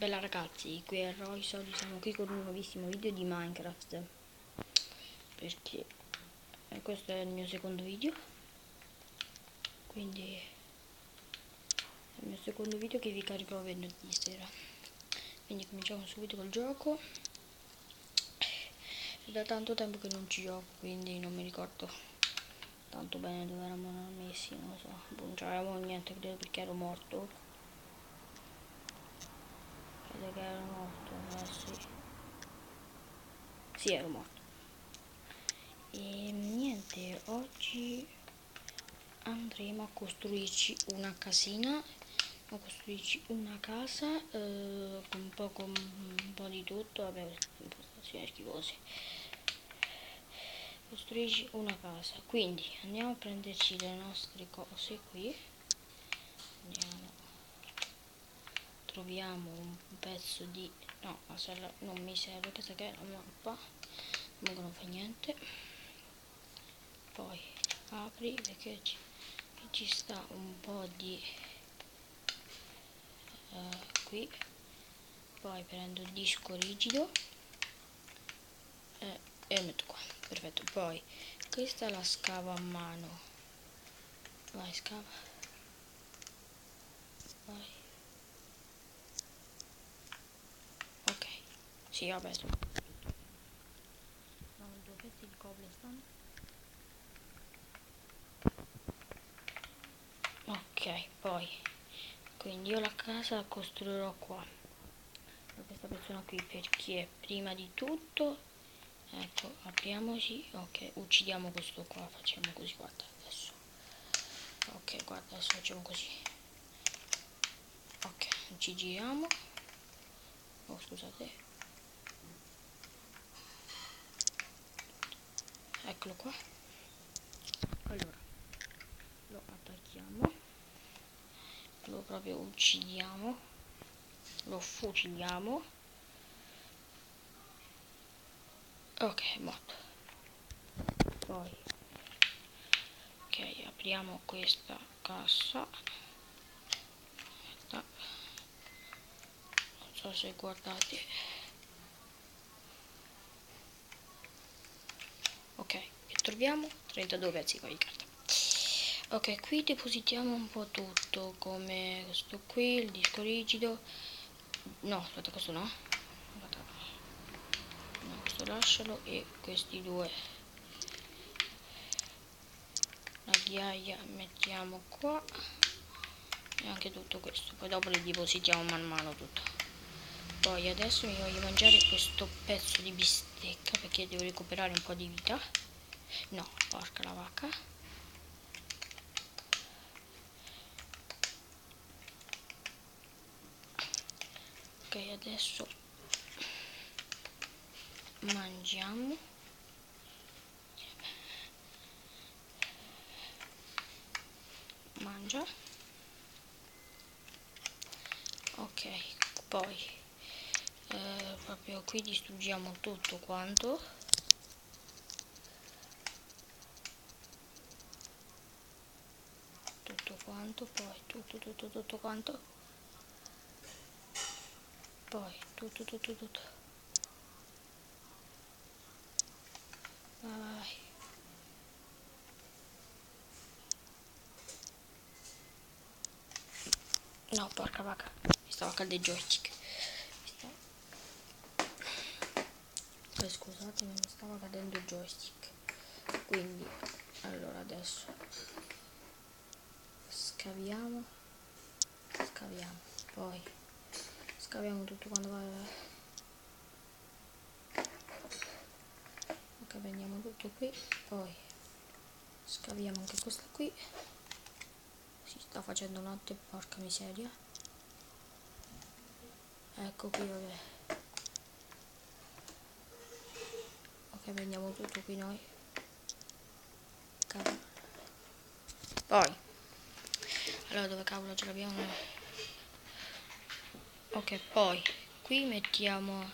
Bella ragazzi, qui è Royce, oggi siamo qui con un nuovissimo video di Minecraft. Perché questo è il mio secondo video. Quindi è il mio secondo video che vi caricherò venerdì sera. Quindi cominciamo subito col gioco. È da tanto tempo che non ci gioco, quindi non mi ricordo tanto bene dove eravamo messi, non lo so. Non c'avevamo niente, credo, perché ero morto. Credo che ero morto, sì. Sì, ero morto. E niente, oggi andremo a costruirci una casina, a costruirci una casa con un po' di tutto, vabbè, impostazioni schifose. Costruirci una casa, quindi andiamo a prenderci le nostre cose qui. Andiamo, troviamo un pezzo di no, la sella non mi serve, questa che è la mappa, comunque non fa niente. Poi apri perché ci sta un po' di qui. Poi prendo il disco rigido e lo metto qua, perfetto. Poi questa la scavo a mano, vai, scava, vai, ok, sì, vabbè, sono due pezzi di cobblestone. Ok, poi quindi io la casa la costruirò qua per questa persona qui, perché prima di tutto, ecco, apriamoci, ok, uccidiamo questo qua, facciamo così, guarda adesso, ok, guarda, adesso facciamo così, ok, ci giriamo, oh scusate, eccolo qua. Allora lo attacchiamo, lo proprio uccidiamo, lo fuciliamo, ok, morto. Poi ok, apriamo questa cassa, non so se guardate, ok, e troviamo 32 pezzi di carta. Ok, qui depositiamo un po' tutto, come questo qui, il disco rigido, no, aspetta, questo no, aspetta. No, questo lascialo, e questi due, la ghiaia mettiamo qua, e anche tutto questo, poi dopo li depositiamo man mano tutto. Poi adesso mi voglio mangiare questo pezzo di bistecca perché devo recuperare un po' di vita. No, porca la vacca. Ok, adesso mangiamo. Mangia. Ok, poi proprio qui distruggiamo tutto quanto. Tutto quanto, poi tutto quanto. Poi tutto. Vai. No, porca vacca, mi stava cadendo il joystick. Scusatemi, mi stava cadendo il joystick. Quindi, allora adesso scaviamo, poi scaviamo tutto quando va. Ok, prendiamo tutto qui, poi scaviamo anche questa qui. Si sta facendo notte, porca miseria. Ecco qui, vabbè. Ok, prendiamo tutto qui noi. Cavolo. Poi allora dove ce l'abbiamo? Ok, poi qui mettiamo